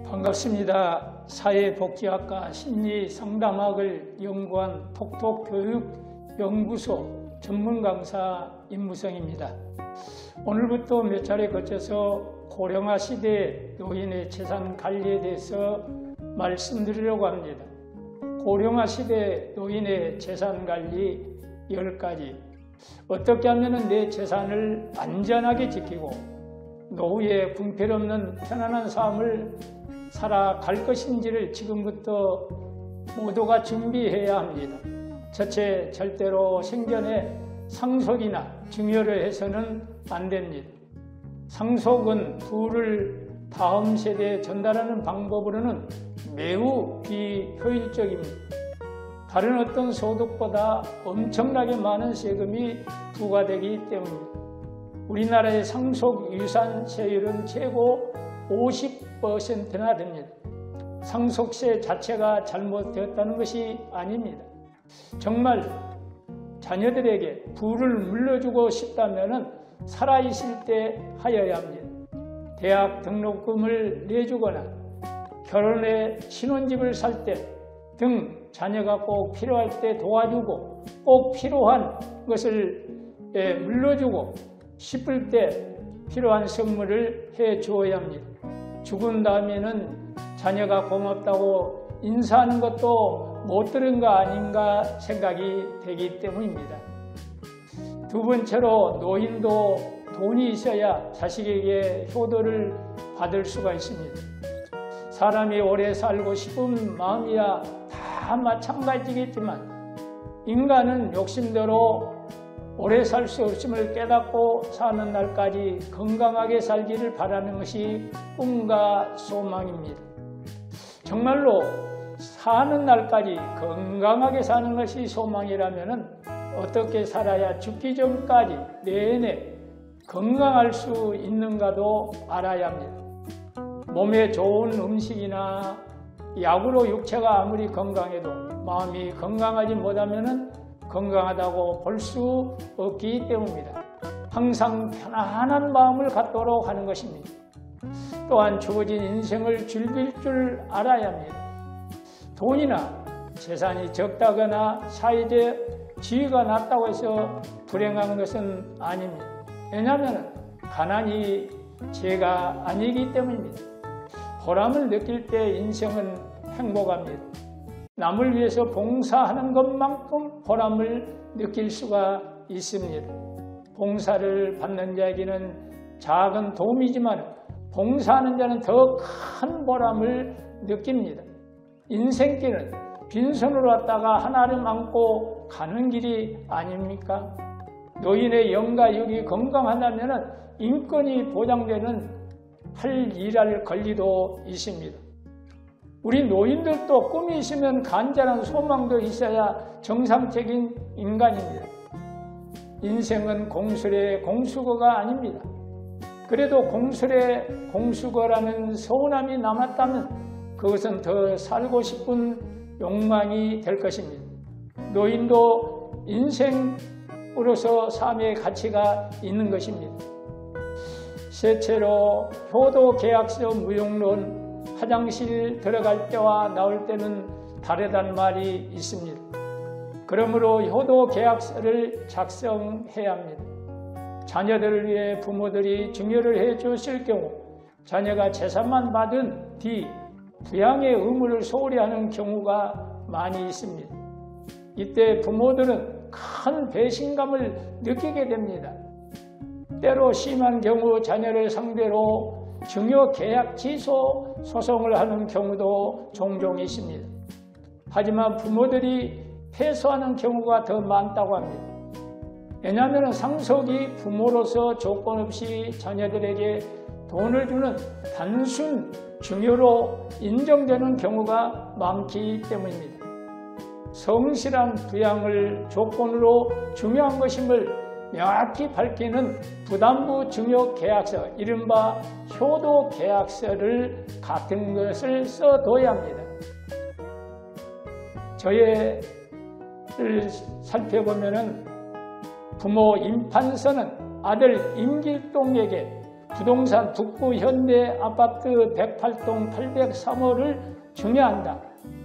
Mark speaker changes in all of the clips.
Speaker 1: 반갑습니다. 사회복지학과 심리상담학을 연구한 톡톡교육연구소 전문강사 임무성입니다. 오늘부터 몇 차례 거쳐서 고령화 시대 노인의 재산 관리에 대해서 말씀드리려고 합니다. 고령화 시대 노인의 재산 관리 10가지. 어떻게 하면 내 재산을 안전하게 지키고 노후에 궁핍 없는 편안한 삶을 살아갈 것인지를 지금부터 모두가 준비해야 합니다. 첫째, 절대로 생전에 상속이나 증여를 해서는 안 됩니다. 상속은 부를 다음 세대에 전달하는 방법으로는 매우 비효율적입니다. 다른 어떤 소득보다 엄청나게 많은 세금이 부과되기 때문입니다. 우리나라의 상속 유산 세율은 최고 50%나 됩니다. 상속세 자체가 잘못되었다는 것이 아닙니다. 정말 자녀들에게 부를 물려주고 싶다면 살아있을 때 하여야 합니다. 대학 등록금을 내주거나 결혼해 신혼집을 살 때 등 자녀가 꼭 필요할 때 도와주고 꼭 필요한 것을 물려주고 싶을 때 필요한 선물을 해 주어야 합니다. 죽은 다음에는 자녀가 고맙다고 인사하는 것도 못 들은 거 아닌가 생각이 되기 때문입니다. 두 번째로 노인도 돈이 있어야 자식에게 효도를 받을 수가 있습니다. 사람이 오래 살고 싶은 마음이야 다 마찬가지겠지만 인간은 욕심대로 오래 살 수 없음을 깨닫고 사는 날까지 건강하게 살기를 바라는 것이 꿈과 소망입니다. 정말로 사는 날까지 건강하게 사는 것이 소망이라면 어떻게 살아야 죽기 전까지 내내 건강할 수 있는가도 알아야 합니다. 몸에 좋은 음식이나 약으로 육체가 아무리 건강해도 마음이 건강하지 못하면 건강하다고 볼 수 없기 때문입니다. 항상 편안한 마음을 갖도록 하는 것입니다. 또한 주어진 인생을 즐길 줄 알아야 합니다. 돈이나 재산이 적다거나 사회적 지위가 낮다고 해서 불행한 것은 아닙니다. 왜냐하면 가난이 죄가 아니기 때문입니다. 보람을 느낄 때 인생은 행복합니다. 남을 위해서 봉사하는 것만큼 보람을 느낄 수가 있습니다. 봉사를 받는 자에게는 작은 도움이지만 봉사하는 자는 더 큰 보람을 느낍니다. 인생길은 빈손으로 왔다가 하나를 안고 가는 길이 아닙니까? 노인의 영과 육이 건강하다면 인권이 보장되는 일할 권리도 있습니다. 우리 노인들도 꿈이 있으면 간절한 소망도 있어야 정상적인 인간입니다. 인생은 공술의 공수거가 아닙니다. 그래도 공술의 공수거라는 서운함이 남았다면 그것은 더 살고 싶은 욕망이 될 것입니다. 노인도 인생으로서 삶의 가치가 있는 것입니다. 셋째로 효도계약서 무용론, 화장실 들어갈 때와 나올 때는 다르다는 말이 있습니다. 그러므로 효도계약서를 작성해야 합니다. 자녀들을 위해 부모들이 증여를 해 주실 경우 자녀가 재산만 받은 뒤 부양의 의무를 소홀히 하는 경우가 많이 있습니다. 이때 부모들은 큰 배신감을 느끼게 됩니다. 때로 심한 경우 자녀를 상대로 증여 계약 취소 소송을 하는 경우도 종종 있습니다. 하지만 부모들이 패소하는 경우가 더 많다고 합니다. 왜냐하면 상속이 부모로서 조건 없이 자녀들에게 돈을 주는 단순 증여로 인정되는 경우가 많기 때문입니다. 성실한 부양을 조건으로 중요한 것임을 명확히 밝히는 부담부 증여 계약서, 이른바 효도 계약서를 같은 것을 써둬야 합니다. 저희를 살펴보면은 부모 임판서는 아들 임길동에게 부동산 북구 현대 아파트 108동 803호를 증여한다.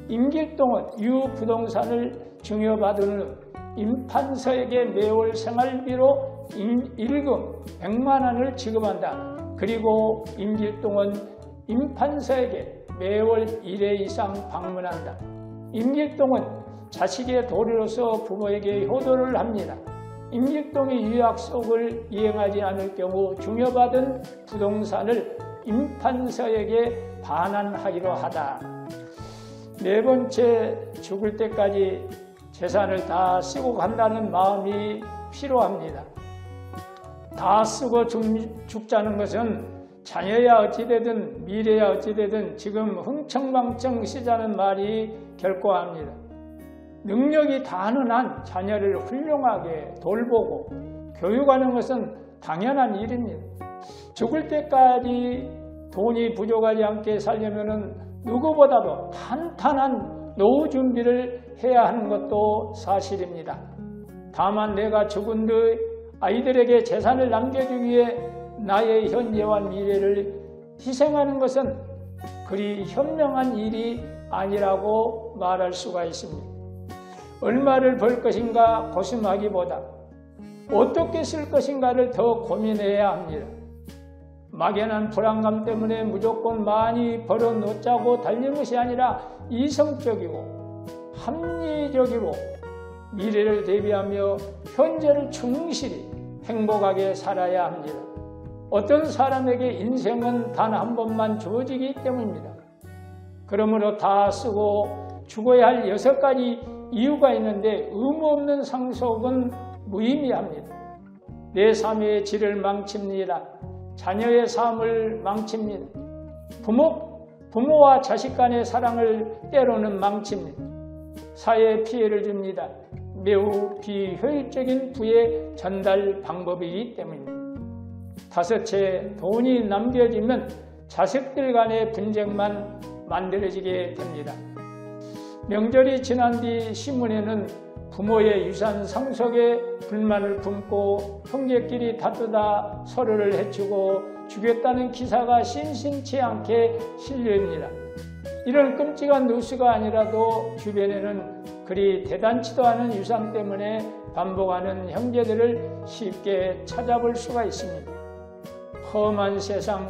Speaker 1: 임길동은 유부동산을 증여받은 임판서에게 매월 생활비로 일금 100만 원을 지급한다. 그리고 임길동은 임판서에게 매월 1회 이상 방문한다. 임길동은 자식의 도리로서 부모에게 효도를 합니다. 임길동이 이 약속을 이행하지 않을 경우 증여받은 부동산을 임판서에게 반환하기로 하다. 네 번째, 죽을 때까지 재산을 다 쓰고 간다는 마음이 필요합니다. 다 쓰고 죽자는 것은 자녀야 어찌되든 미래야 어찌되든 지금 흥청망청 쓰자는 말이 결코 아닙니다. 능력이 닿는 한 자녀를 훌륭하게 돌보고 교육하는 것은 당연한 일입니다. 죽을 때까지 돈이 부족하지 않게 살려면 누구보다도 탄탄한 노후 준비를 해야 하는 것도 사실입니다. 다만 내가 죽은 뒤 아이들에게 재산을 남겨주기 위해 나의 현재와 미래를 희생하는 것은 그리 현명한 일이 아니라고 말할 수가 있습니다. 얼마를 벌 것인가 고심하기보다 어떻게 쓸 것인가를 더 고민해야 합니다. 막연한 불안감 때문에 무조건 많이 벌어놓자고 달린 것이 아니라 이성적이고 합리적이고 미래를 대비하며 현재를 충실히 행복하게 살아야 합니다. 어떤 사람에게 인생은 단 한 번만 주어지기 때문입니다. 그러므로 다 쓰고 죽어야 할 6가지 이유가 있는데 의무 없는 상속은 무의미합니다. 내 삶의 질을 망칩니다. 자녀의 삶을 망칩니다. 부모와 자식 간의 사랑을 때로는 망칩니다. 사회에 피해를 줍니다. 매우 비효율적인 부의 전달 방법이기 때문입니다. 다섯째, 돈이 남겨지면 자식들 간의 분쟁만 만들어지게 됩니다. 명절이 지난 뒤 신문에는 부모의 유산 상속에 불만을 품고 형제끼리 다투다 서로를 해치고 죽였다는 기사가 심심치 않게 실립니다. 이런 끔찍한 뉴스가 아니라도 주변에는 그리 대단치도 않은 유산 때문에 반복하는 형제들을 쉽게 찾아볼 수가 있습니다. 험한 세상,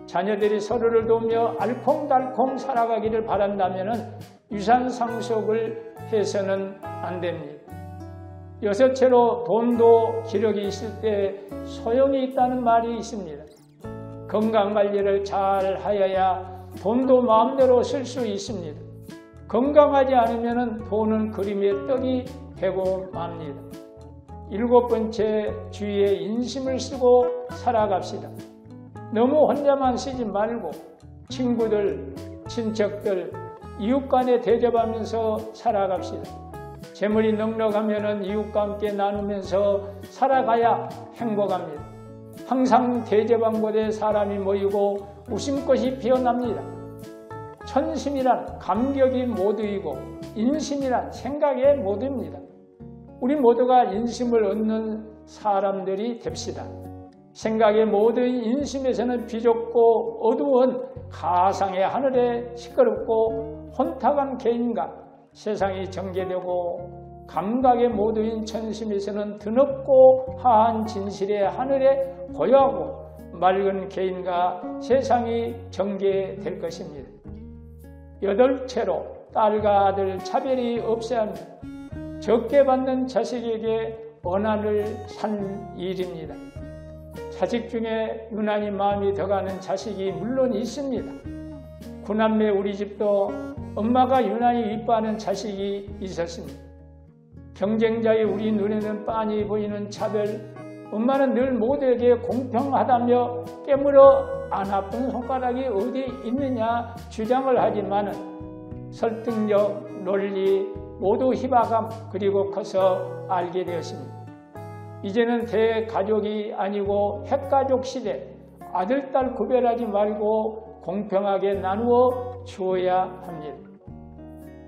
Speaker 1: 자녀들이 서로를 도우며 알콩달콩 살아가기를 바란다면 유산 상속을 해서는 안 됩니다. 여섯째로, 돈도 기력이 있을 때 소용이 있다는 말이 있습니다. 건강관리를 잘 하여야 돈도 마음대로 쓸 수 있습니다. 건강하지 않으면 돈은 그림의 떡이 되고 맙니다. 일곱 번째, 주위에 인심을 쓰고 살아갑시다. 너무 혼자만 쓰지 말고 친구들, 친척들, 이웃 간에 대접하면서 살아갑시다. 재물이 넉넉하면 이웃과 함께 나누면서 살아가야 행복합니다. 항상 대접한 곳에 사람이 모이고 웃음꽃이 피어납니다. 천심이란 감격이 모두이고 인심이란 생각의 모두입니다. 우리 모두가 인심을 얻는 사람들이 됩시다. 생각의 모두인 인심에서는 비좁고 어두운 가상의 하늘에 시끄럽고 혼탁한 개인과 세상이 전개되고 감각의 모두인 천심에서는 드높고 하한 진실의 하늘에 고요하고 맑은 개인과 세상이 전개될 것입니다. 여덟째로, 딸과 아들 차별이 없어야 합니다. 적게 받는 자식에게 언한을 산 일입니다. 자식 중에 유난히 마음이 더 가는 자식이 물론 있습니다. 구남매 우리 집도 엄마가 유난히 이뻐하는 자식이 있었습니다. 경쟁자의 우리 눈에는 빤히 보이는 차별, 엄마는 늘 모두에게 공평하다며 깨물어 안 아픈 손가락이 어디 있느냐 주장을 하지만 설득력, 논리, 모두 희박함 그리고 커서 알게 되었습니다. 이제는 대가족이 아니고 핵가족 시대, 아들, 딸 구별하지 말고 공평하게 나누어 주어야 합니다.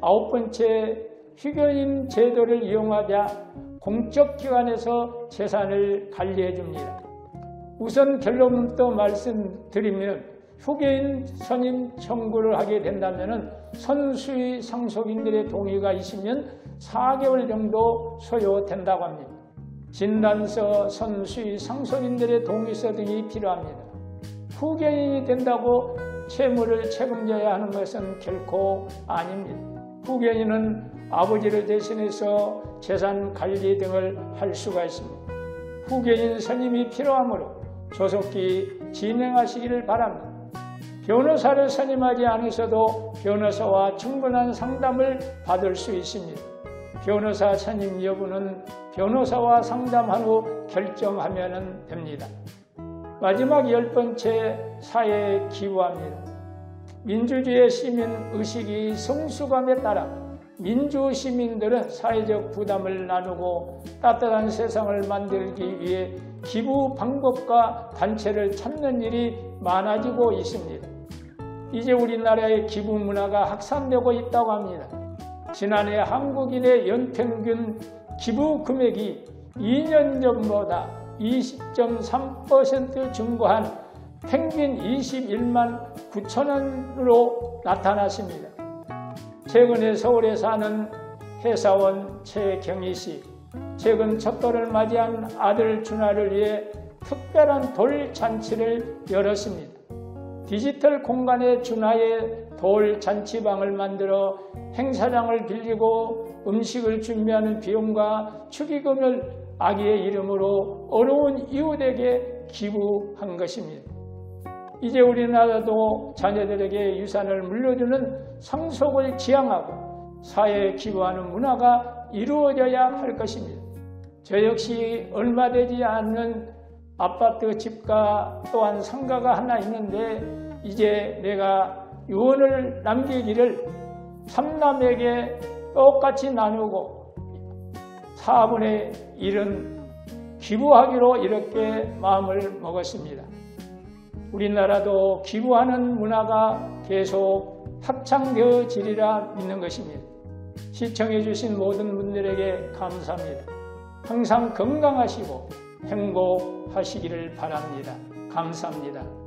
Speaker 1: 아홉 번째, 휴교인 제도를 이용하자 공적기관에서 재산을 관리해 줍니다. 우선 결론부터 말씀드리면 후계인 선임 청구를 하게 된다면 선수의 상속인들의 동의가 있으면 4개월 정도 소요된다고 합니다. 진단서, 선수의 상속인들의 동의서 등이 필요합니다. 후계인이 된다고 채무를 책임져야 하는 것은 결코 아닙니다. 후계인은 아버지를 대신해서 재산 관리 등을 할 수가 있습니다. 후계인 선임이 필요하므로 조속히 진행하시기를 바랍니다. 변호사를 선임하지 않으셔도 변호사와 충분한 상담을 받을 수 있습니다. 변호사 선임 여부는 변호사와 상담한 후 결정하면 됩니다. 마지막 10번째, 사회에 기부합니다. 민주주의 시민 의식이 성숙함에 따라 민주 시민들은 사회적 부담을 나누고 따뜻한 세상을 만들기 위해 기부 방법과 단체를 찾는 일이 많아지고 있습니다. 이제 우리나라의 기부 문화가 확산되고 있다고 합니다. 지난해 한국인의 연평균 기부 금액이 2년 전보다 20.3% 증가한 평균 21만 9천 원으로 나타났습니다. 최근에 서울에 사는 회사원 최경희 씨, 최근 첫돌을 맞이한 아들 준하를 위해 특별한 돌잔치를 열었습니다. 디지털 공간에 준하의 돌잔치방을 만들어 행사장을 빌리고 음식을 준비하는 비용과 축의금을 아기의 이름으로 어려운 이웃에게 기부한 것입니다. 이제 우리나라도 자녀들에게 유산을 물려주는 상속을 지향하고 사회에 기부하는 문화가 이루어져야 할 것입니다. 저 역시 얼마 되지 않는 아파트 집가 또한 상가가 하나 있는데 이제 내가 유언을 남기기를 3남에게 똑같이 나누고 4분의 1은 기부하기로 이렇게 마음을 먹었습니다. 우리나라도 기부하는 문화가 계속 확장되어지리라 믿는 것입니다. 시청해 주신 모든 분들에게 감사합니다. 항상 건강하시고 행복하시기를 바랍니다. 감사합니다.